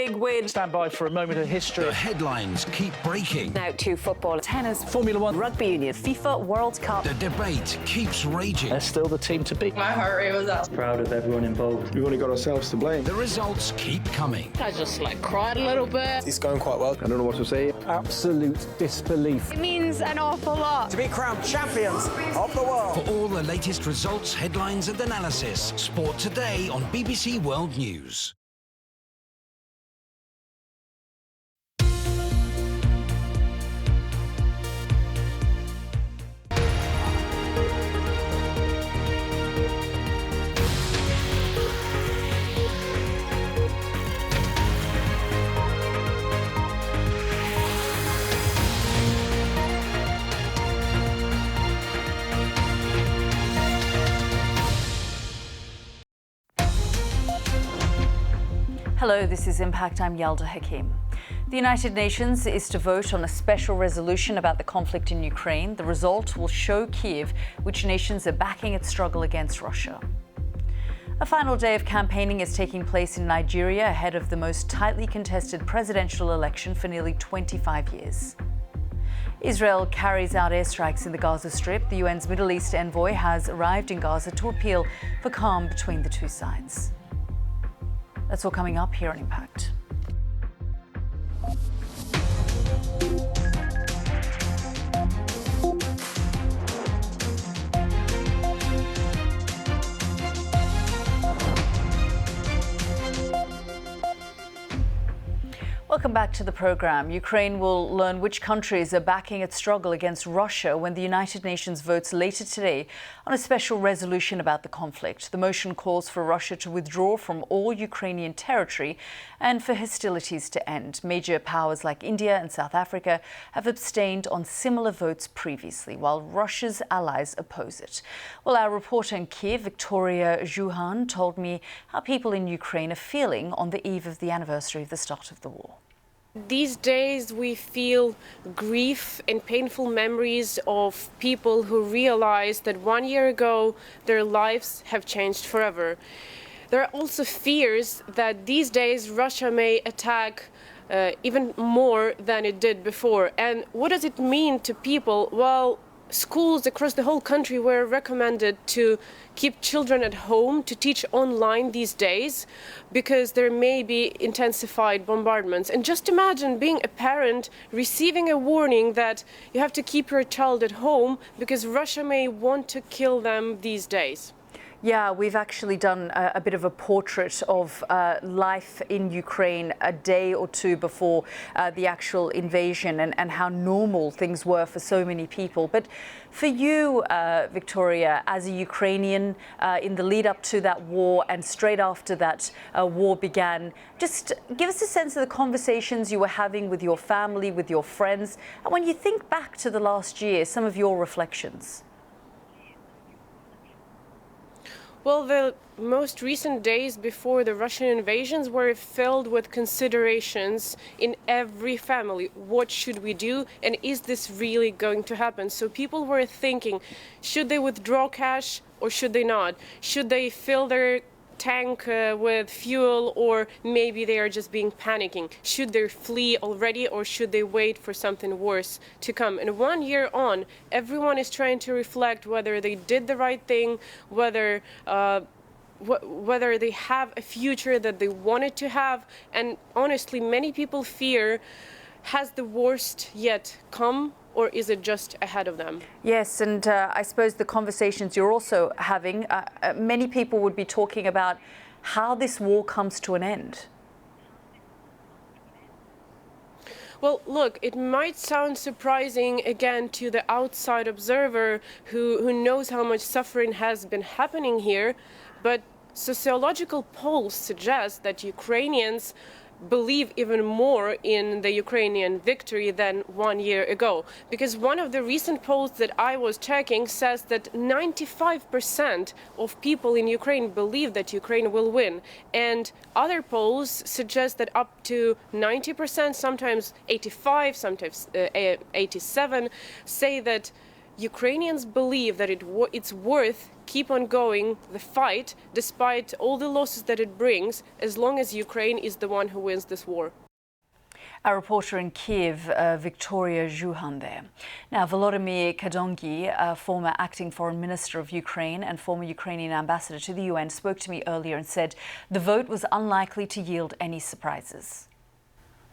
big win. Stand by for a moment of history. The headlines keep breaking. Now to football, tennis, Formula One, rugby union, FIFA World Cup. The debate keeps raging. They're still the team to beat. My heart rate was up. Proud of everyone involved. We've only got ourselves to blame. The results keep coming. I just cried a little bit. It's going quite well. I don't know what to say. Absolute disbelief. It means an awful lot. To be crowned champions of the world. For all the latest results, headlines and analysis, Sport Today on BBC World News. Hello, this is Impact. I'm Yalda Hakim. The United Nations is to vote on a special resolution about the conflict in Ukraine. The result will show Kyiv which nations are backing its struggle against Russia. A final day of campaigning is taking place in Nigeria ahead of the most tightly contested presidential election for nearly 25 years. Israel carries out airstrikes in the Gaza Strip. The UN's Middle East envoy has arrived in Gaza to appeal for calm between the two sides. That's all coming up here on Impact. Welcome back to the programme. Ukraine will learn which countries are backing its struggle against Russia when the United Nations votes later today on a special resolution about the conflict. The motion calls for Russia to withdraw from all Ukrainian territory and for hostilities to end. Major powers like India and South Africa have abstained on similar votes previously, while Russia's allies oppose it. Well, our reporter in Kyiv, Victoria Zhuhan, told me how people in Ukraine are feeling on the eve of the anniversary of the start of the war. These days we feel grief and painful memories of people who realized that 1 year ago their lives have changed forever. There are also fears that these days Russia may attack even more than it did before. And what does it mean to people? Well, schools across the whole country were recommended to keep children at home, to teach online these days, because there may be intensified bombardments. And just imagine being a parent receiving a warning that you have to keep your child at home because Russia may want to kill them these days. Yeah, we've actually done a bit of a portrait of life in Ukraine a day or two before the actual invasion and how normal things were for so many people. But for you, Victoria, as a Ukrainian, in the lead up to that war and straight after that war began, just give us a sense of the conversations you were having with your family, with your friends, and when you think back to the last year, some of your reflections. Well, the most recent days before the Russian invasions were filled with considerations in every family. What should we do? And is this really going to happen? So people were thinking, should they withdraw cash or should they not? Should they fill their tank with fuel, or maybe they are just being panicking? Should they flee already, or should they wait for something worse to come? And 1 year on, everyone is trying to reflect whether they did the right thing, whether they have a future that they wanted to have. And honestly, many people fear, has the worst yet come? Or is it just ahead of them? Yes, and I suppose the conversations you're also having, many people would be talking about how this war comes to an end. Well, look, it might sound surprising again to the outside observer who knows how much suffering has been happening here, but sociological polls suggest that Ukrainians believe even more in the Ukrainian victory than 1 year ago. Because one of the recent polls that I was checking says that 95% of people in Ukraine believe that Ukraine will win. And other polls suggest that up to 90%, sometimes 85, sometimes 87, say that Ukrainians believe that it's worth keep on going the fight despite all the losses that it brings, as long as Ukraine is the one who wins this war. Our reporter in Kiev, Victoria Zhuhan there. Now, Volodymyr Kadongi, former acting foreign minister of Ukraine and former Ukrainian ambassador to the UN, spoke to me earlier and said the vote was unlikely to yield any surprises.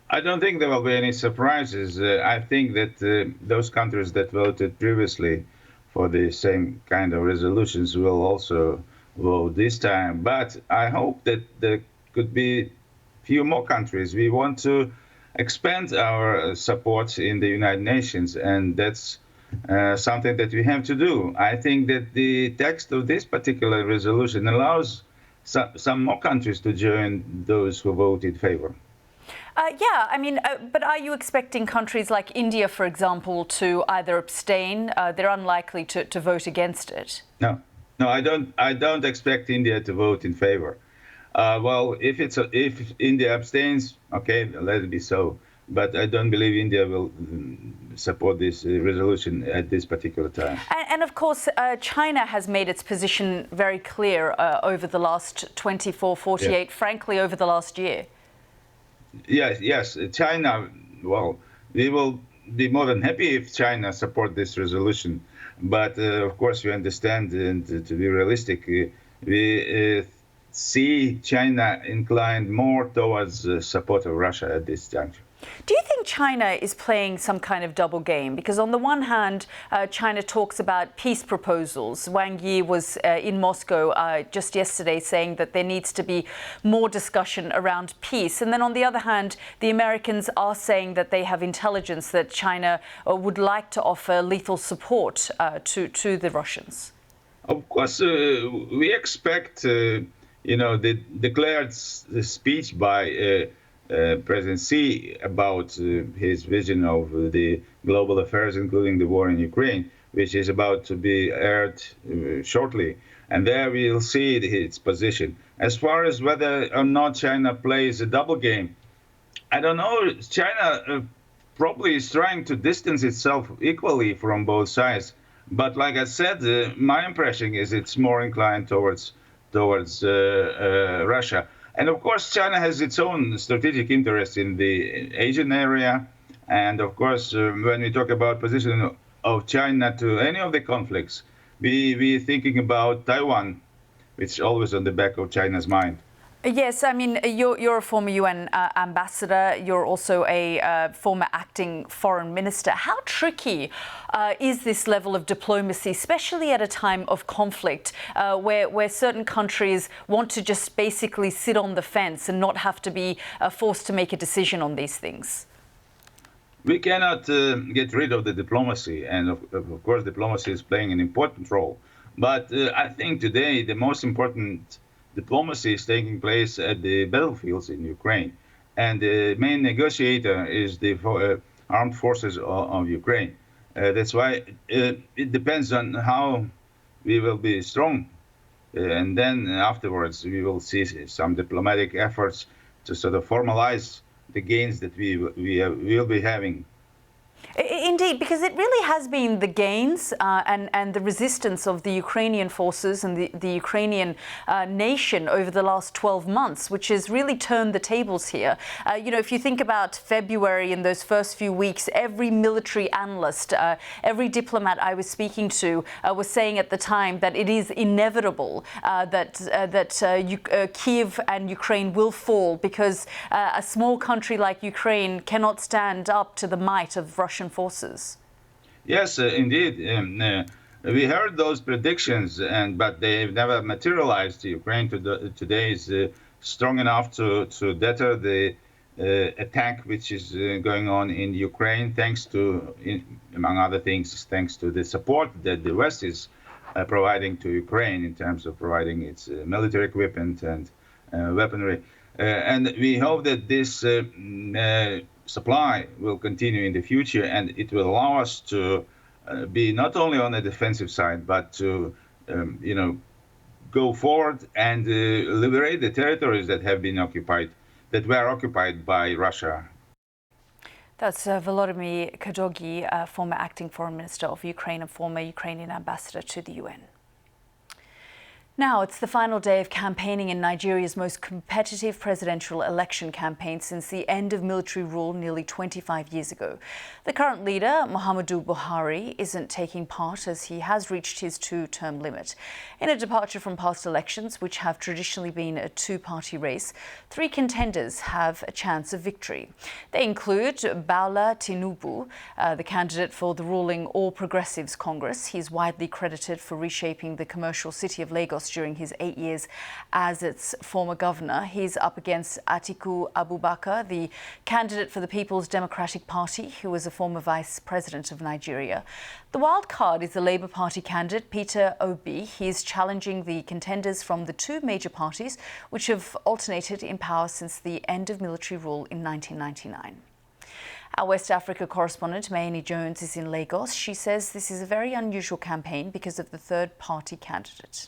I don't think there will be any surprises. I think that those countries that voted previously for the same kind of resolutions will also vote this time. But I hope that there could be few more countries. We want to expand our support in the United Nations, and that's something that we have to do. I think that the text of this particular resolution allows some more countries to join those who voted in favor. Yeah, I mean, but are you expecting countries like India, for example, to either abstain? They're unlikely to vote against it. No, I don't expect India to vote in favor. Well, if India abstains, okay, let it be so. But I don't believe India will support this resolution at this particular time. And of course, China has made its position very clear over the last 24, 48, frankly, over the last year. Yes, China, well, we will be more than happy if China support this resolution. But of course, we understand, and to be realistic, we see China inclined more towards support of Russia at this juncture. Do you think China is playing some kind of double game? Because on the one hand, China talks about peace proposals. Wang Yi was in Moscow just yesterday saying that there needs to be more discussion around peace. And then on the other hand, the Americans are saying that they have intelligence that China would like to offer lethal support to the Russians. Of course, we expect, the declared speech by President Xi about his vision of the global affairs, including the war in Ukraine, which is about to be aired shortly. And there we'll see its position. As far as whether or not China plays a double game, I don't know. China probably is trying to distance itself equally from both sides. But like I said, my impression is it's more inclined towards Russia. And of course, China has its own strategic interest in the Asian area. And of course, when we talk about position of China to any of the conflicts, we're thinking about Taiwan, which is always on the back of China's mind. Yes, I mean, you're a former UN ambassador. You're also a former acting foreign minister. How tricky is this level of diplomacy, especially at a time of conflict, where certain countries want to just basically sit on the fence and not have to be forced to make a decision on these things? We cannot get rid of the diplomacy. And of course, diplomacy is playing an important role. But I think today the most important diplomacy is taking place at the battlefields in Ukraine. And the main negotiator is the armed forces of Ukraine. That's why it depends on how we will be strong. And then afterwards, we will see some diplomatic efforts to sort of formalize the gains that we will be having. Indeed, because it really has been the gains and the resistance of the Ukrainian forces and the Ukrainian nation over the last 12 months, which has really turned the tables here. If you think about February in those first few weeks, every military analyst, every diplomat I was speaking to was saying at the time that it is inevitable that Kiev and Ukraine will fall because a small country like Ukraine cannot stand up to the might of Russian forces. Yes, indeed. We heard those predictions, but they've never materialized. Ukraine today is strong enough to deter the attack which is going on in Ukraine, thanks to, among other things, thanks to the support that the West is providing to Ukraine in terms of providing its military equipment and weaponry. And we hope that this supply will continue in the future, and it will allow us to be not only on the defensive side, but to, go forward and liberate the territories that have been occupied, that were occupied by Russia. That's Volodymyr Kadogi, former acting foreign minister of Ukraine and former Ukrainian ambassador to the UN. Now, it's the final day of campaigning in Nigeria's most competitive presidential election campaign since the end of military rule nearly 25 years ago. The current leader, Muhammadu Buhari, isn't taking part as he has reached his two-term limit. In a departure from past elections, which have traditionally been a two-party race, three contenders have a chance of victory. They include Bola Tinubu, the candidate for the ruling All Progressives Congress. He's widely credited for reshaping the commercial city of Lagos during his 8 years as its former governor. He's up against Atiku Abubakar, the candidate for the People's Democratic Party, who was a former vice president of Nigeria. The wild card is the Labour Party candidate, Peter Obi. He's challenging the contenders from the two major parties, which have alternated in power since the end of military rule in 1999. Our West Africa correspondent, Mayeni Jones, is in Lagos. She says this is a very unusual campaign because of the third-party candidate.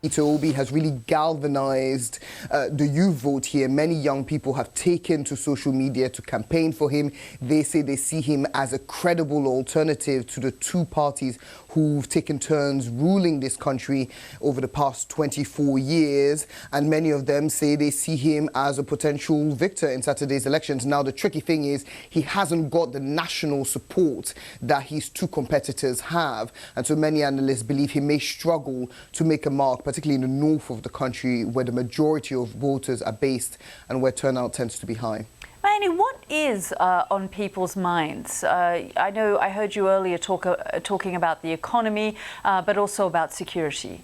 Peter Obi has really galvanized the youth vote here. Many young people have taken to social media to campaign for him. They say they see him as a credible alternative to the two parties who've taken turns ruling this country over the past 24 years. And many of them say they see him as a potential victor in Saturday's elections. Now, the tricky thing is he hasn't got the national support that his two competitors have. And so many analysts believe he may struggle to make a mark, particularly in the north of the country where the majority of voters are based and where turnout tends to be high. Mayeni, what is on people's minds? I know I heard you earlier talking about the economy, but also about security.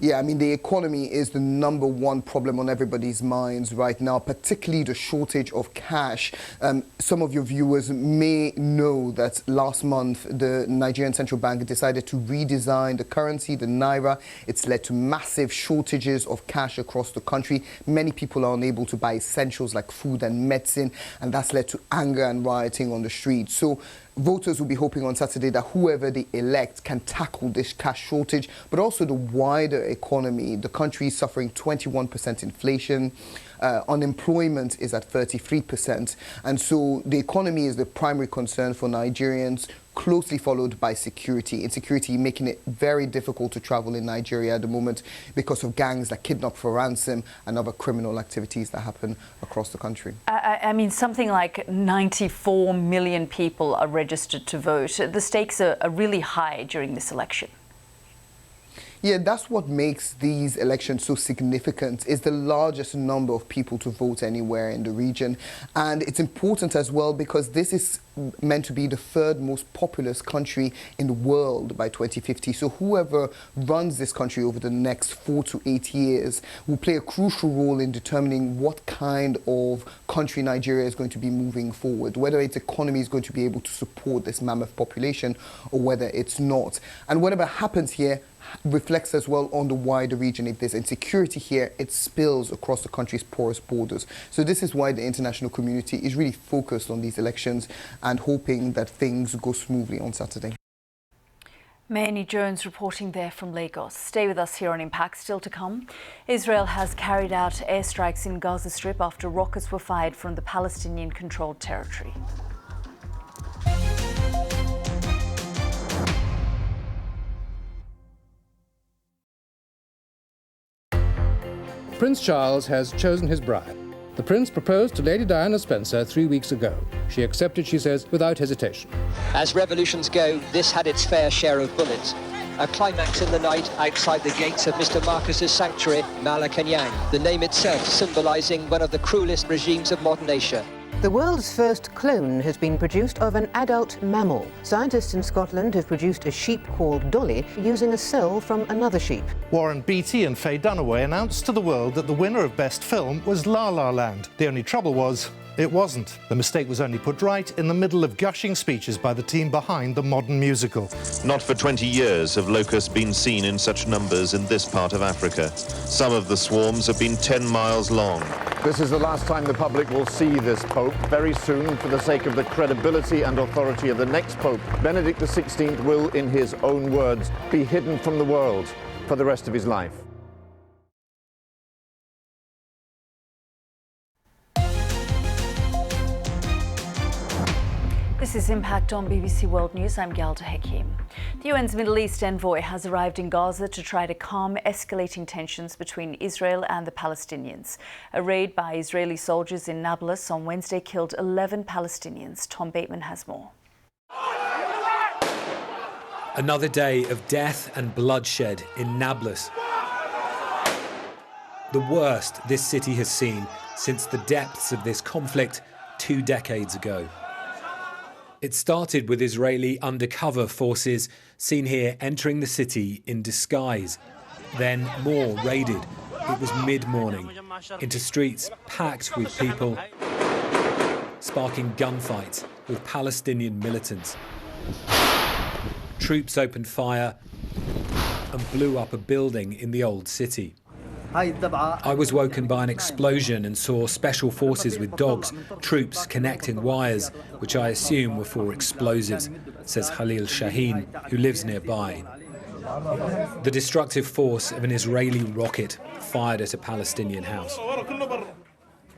Yeah, I mean, the economy is the number one problem on everybody's minds right now, particularly the shortage of cash. Some of your viewers may know that last month, the Nigerian Central Bank decided to redesign the currency, the Naira. It's led to massive shortages of cash across the country. Many people are unable to buy essentials like food and medicine, and that's led to anger and rioting on the streets. So voters will be hoping on Saturday that whoever they elect can tackle this cash shortage, but also the wider economy. The country is suffering 21% inflation. Unemployment is at 33%. And so the economy is the primary concern for Nigerians, closely followed by security. Insecurity making it very difficult to travel in Nigeria at the moment because of gangs that kidnap for ransom and other criminal activities that happen across the country. I mean, something like 94 million people are registered to vote. The stakes are really high during this election. Yeah, that's what makes these elections so significant. It's the largest number of people to vote anywhere in the region. And it's important as well because this is meant to be the third most populous country in the world by 2050. So whoever runs this country over the next 4 to 8 years will play a crucial role in determining what kind of country Nigeria is going to be moving forward, whether its economy is going to be able to support this mammoth population or whether it's not. And whatever happens here reflects as well on the wider region. If there's insecurity here, it spills across the country's porous borders. So this is why the international community is really focused on these elections and hoping that things go smoothly on Saturday. Mayeni Jones reporting there from Lagos. Stay with us here on Impact. Still to come, Israel has carried out airstrikes in Gaza Strip after rockets were fired from the Palestinian-controlled territory. Prince Charles has chosen his bride. The Prince proposed to Lady Diana Spencer 3 weeks ago. She accepted, she says, without hesitation. As revolutions go, this had its fair share of bullets. A climax in the night outside the gates of Mr. Marcus's sanctuary, Malacanang, the name itself symbolising one of the cruelest regimes of modern Asia. The world's first clone has been produced of an adult mammal. Scientists in Scotland have produced a sheep called Dolly using a cell from another sheep. Warren Beatty and Faye Dunaway announced to the world that the winner of Best Film was La La Land. The only trouble was, it wasn't. The mistake was only put right in the middle of gushing speeches by the team behind the modern musical. Not for 20 years have locusts been seen in such numbers in this part of Africa. Some of the swarms have been 10 miles long. This is the last time the public will see this Pope. Very soon, for the sake of the credibility and authority of the next Pope, Benedict XVI will, in his own words, be hidden from the world for the rest of his life. This is Impact on BBC World News. I'm Yalda Hakim. The UN's Middle East envoy has arrived in Gaza to try to calm escalating tensions between Israel and the Palestinians. A raid by Israeli soldiers in Nablus on Wednesday killed 11 Palestinians. Tom Bateman has more. Another day of death and bloodshed in Nablus. The worst this city has seen since the depths of this conflict 2 decades ago. It started with Israeli undercover forces seen here entering the city in disguise. Then more raided. It was mid-morning, into streets packed with people, sparking gunfights with Palestinian militants. Troops opened fire and blew up a building in the old city. I was woken by an explosion and saw special forces with dogs, troops connecting wires, which I assume were for explosives, says Khalil Shaheen, who lives nearby. The destructive force of an Israeli rocket fired at a Palestinian house.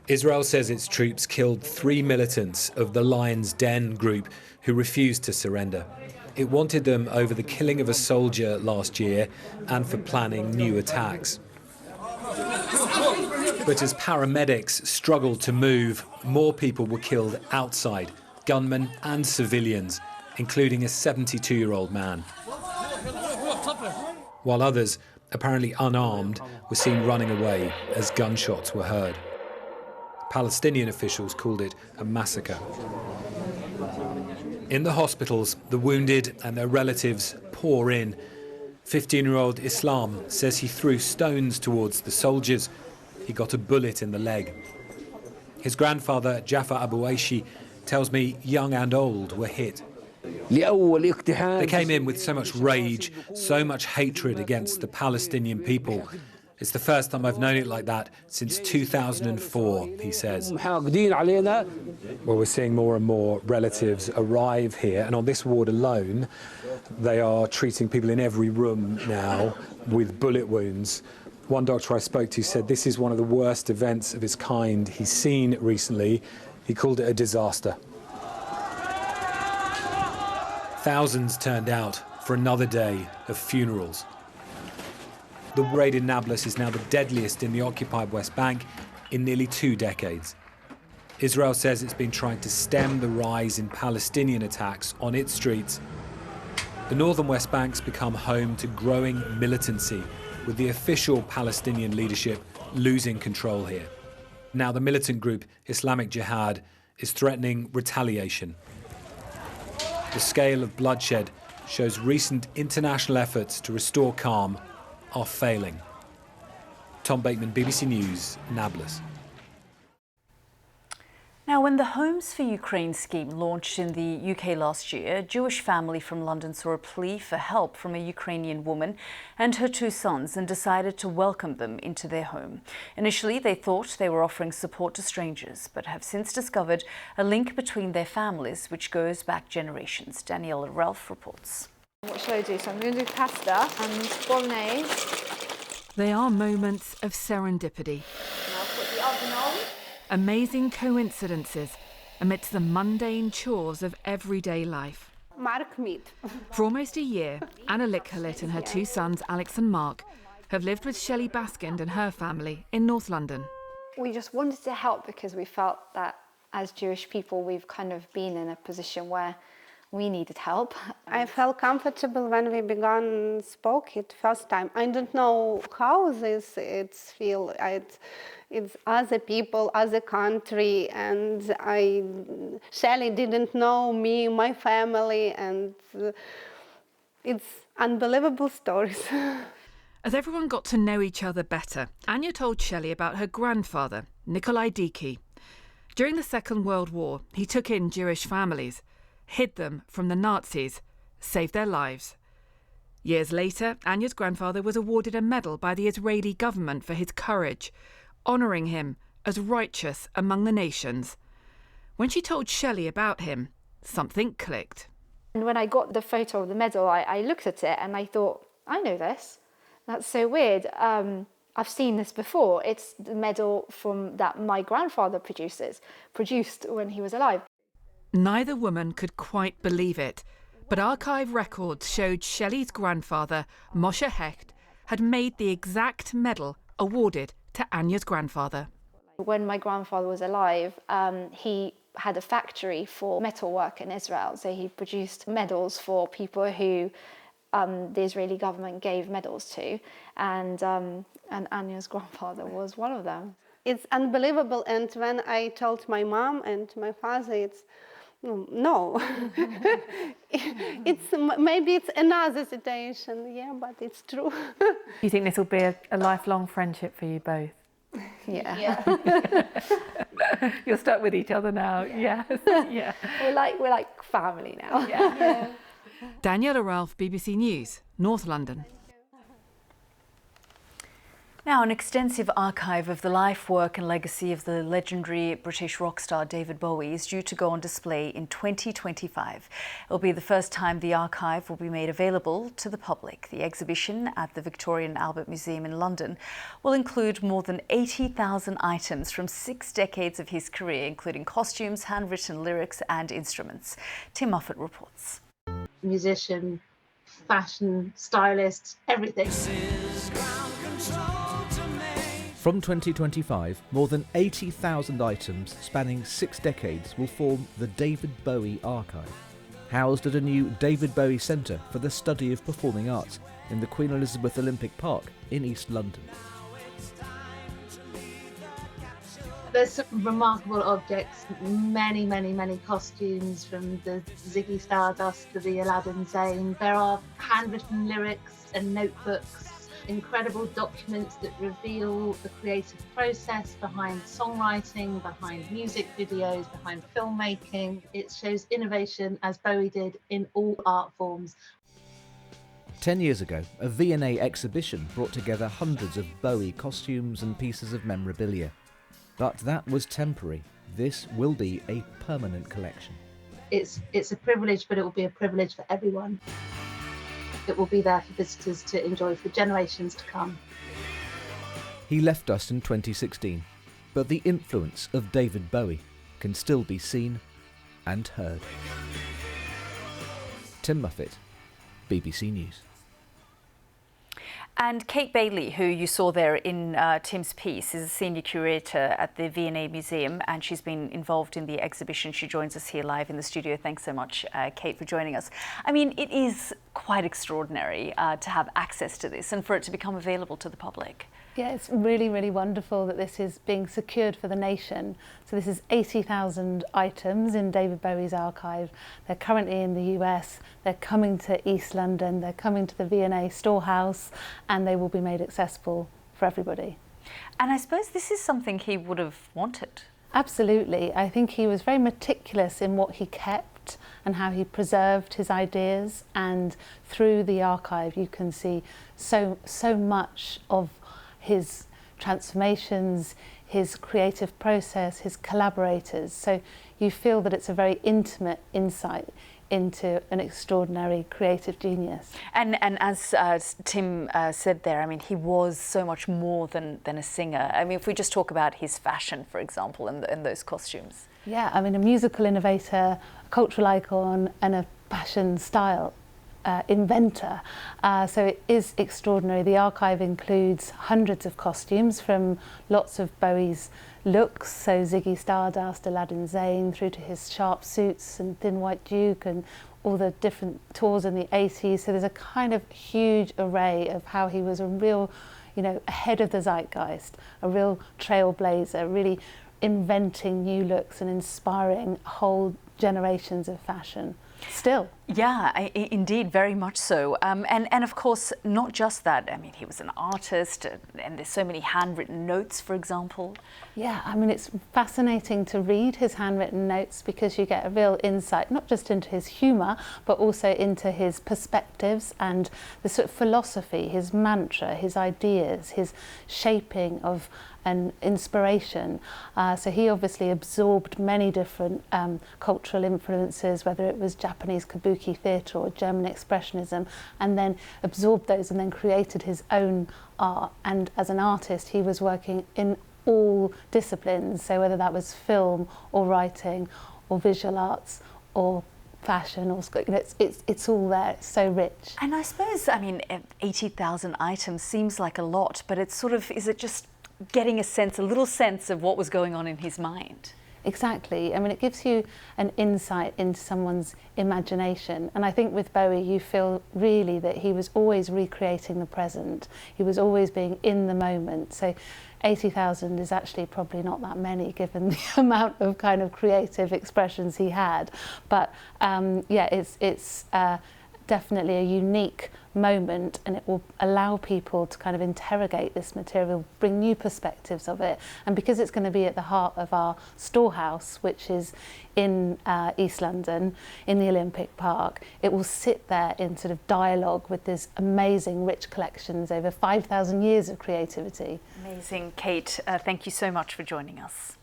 Israel says its troops killed 3 militants of the Lion's Den group who refused to surrender. It wanted them over the killing of a soldier last year and for planning new attacks. But as paramedics struggled to move, more people were killed outside, gunmen and civilians, including a 72-year-old man. While others, apparently unarmed, were seen running away as gunshots were heard. Palestinian officials called it a massacre. In the hospitals, the wounded and their relatives pour in. 15-year-old Islam says he threw stones towards the soldiers. He got a bullet in the leg. His grandfather, Jafar Abu Aishi, tells me young and old were hit. They came in with so much rage, so much hatred against the Palestinian people. It's the first time I've known it like that since 2004, he says. Well, we're seeing more and more relatives arrive here, and on this ward alone, they are treating people in every room now with bullet wounds. One doctor I spoke to said this is one of the worst events of its kind he's seen recently. He called it a disaster. Thousands turned out for another day of funerals. The raid in Nablus is now the deadliest in the occupied West Bank in nearly 2 decades. Israel says it's been trying to stem the rise in Palestinian attacks on its streets. The northern West Bank's become home to growing militancy, with the official Palestinian leadership losing control here. Now the militant group Islamic Jihad is threatening retaliation. The scale of bloodshed shows recent international efforts to restore calm are failing. Tom Bateman, BBC News, Nablus. Now, when the Homes for Ukraine scheme launched in the UK last year, a Jewish family from London saw a plea for help from a Ukrainian woman and her 2 sons and decided to welcome them into their home. Initially, they thought they were offering support to strangers, but have since discovered a link between their families, which goes back generations. Daniela Ralph reports. What should I do? So I'm going to do pasta and bolognese. They are moments of serendipity. And I'll put the oven on. Amazing coincidences amidst the mundane chores of everyday life. Mark meat. For almost a year, Anna Lickhalit and her 2 sons, Alex and Mark, have lived with Shelley Baskind and her family in North London. We just wanted to help because we felt that as Jewish people, we've kind of been in a position where we needed help. I felt comfortable when we began spoke it first time. I don't know how it's feel. It's other people, other country, and Shelley didn't know me, my family, and it's unbelievable stories. As everyone got to know each other better, Anya told Shelley about her grandfather, Nikolai Diki. During the Second World War, he took in Jewish families, hid them from the Nazis, saved their lives. Years later, Anya's grandfather was awarded a medal by the Israeli government for his courage, honouring him as righteous among the nations. When she told Shelley about him, something clicked. And when I got the photo of the medal, I looked at it and I thought, I know this. That's so weird. I've seen this before. It's the medal that my grandfather produced when he was alive. Neither woman could quite believe it, but archive records showed Shelley's grandfather, Moshe Hecht, had made the exact medal awarded to Anya's grandfather. When my grandfather was alive, he had a factory for metalwork in Israel. So he produced medals for people who the Israeli government gave medals to, and Anya's grandfather was one of them. It's unbelievable, and when I told my mom and my father, it's no. Maybe it's another situation, yeah, but it's true. You think this will be a lifelong friendship for you both? Yeah. You're stuck with each other now. Yes. Yeah. We're like family now. Yeah. Daniela Ralph, BBC News, North London. Now, an extensive archive of the life, work and legacy of the legendary British rock star David Bowie is due to go on display in 2025. It will be the first time the archive will be made available to the public. The exhibition at the Victoria and Albert Museum in London will include more than 80,000 items from 6 decades of his career, including costumes, handwritten lyrics and instruments. Tim Moffat reports. Musician, fashion, stylist, everything. From 2025, more than 80,000 items spanning 6 decades will form the David Bowie Archive, housed at a new David Bowie Centre for the Study of Performing Arts in the Queen Elizabeth Olympic Park in East London. There's some remarkable objects, many, many, many costumes, from the Ziggy Stardust to the Aladdin Sane. There are handwritten lyrics and notebooks, incredible documents that reveal the creative process behind songwriting, behind music videos, behind filmmaking. It shows innovation as Bowie did in all art forms. 10 years ago, a V&A exhibition brought together hundreds of Bowie costumes and pieces of memorabilia. But that was temporary. This will be a permanent collection. It's a privilege, but it will be a privilege for everyone. It will be there for visitors to enjoy for generations to come. He left us in 2016, but the influence of David Bowie can still be seen and heard. Tim Moffat, BBC News. And Kate Bailey, who you saw there in Tim's piece, is a senior curator at the V&A Museum, and she's been involved in the exhibition. She joins us here live in the studio. Thanks so much, Kate, for joining us. I mean, it is quite extraordinary to have access to this and for it to become available to the public. Yeah, it's really, really wonderful that this is being secured for the nation. So this is 80,000 items in David Bowie's archive. They're currently in the US, they're coming to East London, they're coming to the V&A storehouse, and they will be made accessible for everybody. And I suppose this is something he would have wanted. Absolutely. I think he was very meticulous in what he kept and how he preserved his ideas, and through the archive you can see so much of his transformations, his creative process, his collaborators. So you feel that it's a very intimate insight into an extraordinary creative genius. And as Tim said there, I mean, he was so much more than a singer. I mean, if we just talk about his fashion, for example, and those costumes. Yeah, I mean, a musical innovator, a cultural icon, and a fashion style inventor. So it is extraordinary. The archive includes hundreds of costumes from lots of Bowie's looks, so Ziggy Stardust, Aladdin Sane, through to his sharp suits and Thin White Duke and all the different tours in the 80s. So there's a kind of huge array of how he was a real, ahead of the zeitgeist, a real trailblazer, really inventing new looks and inspiring whole generations of fashion. Still. Yeah, indeed, very much so. And of course, not just that. I mean, he was an artist, and there's so many handwritten notes, for example. Yeah, I mean, it's fascinating to read his handwritten notes because you get a real insight, not just into his humour, but also into his perspectives and the sort of philosophy, his mantra, his ideas, his shaping of an inspiration. So he obviously absorbed many different cultural influences, whether it was Japanese kabuki theatre or German expressionism, and then absorbed those and then created his own art. And as an artist, he was working in all disciplines, so whether that was film or writing or visual arts or fashion, or it's all there. It's so rich. And I suppose, I mean, 80,000 items seems like a lot, but it's sort of, is it just getting a little sense of what was going on in his mind? Exactly. I mean, it gives you an insight into someone's imagination. And I think with Bowie, you feel really that he was always recreating the present. He was always being in the moment. So 80,000 is actually probably not that many given the amount of kind of creative expressions he had. But yeah, it's definitely a unique moment, and it will allow people to kind of interrogate this material, bring new perspectives of it. And because it's going to be at the heart of our storehouse, which is in East London, in the Olympic Park, it will sit there in sort of dialogue with this amazing, rich collections over 5,000 years of creativity. Amazing. Kate, thank you so much for joining us.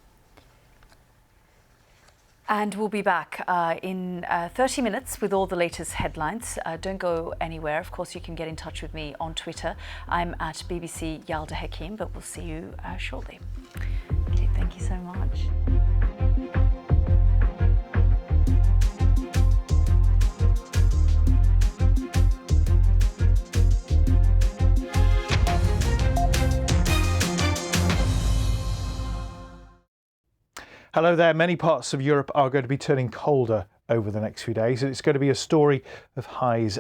And we'll be back in 30 minutes with all the latest headlines. Don't go anywhere. Of course, you can get in touch with me on Twitter. I'm at BBC Yalda Hakim, but we'll see you shortly. Okay, thank you so much. Hello there. Many parts of Europe are going to be turning colder over the next few days, and it's going to be a story of highs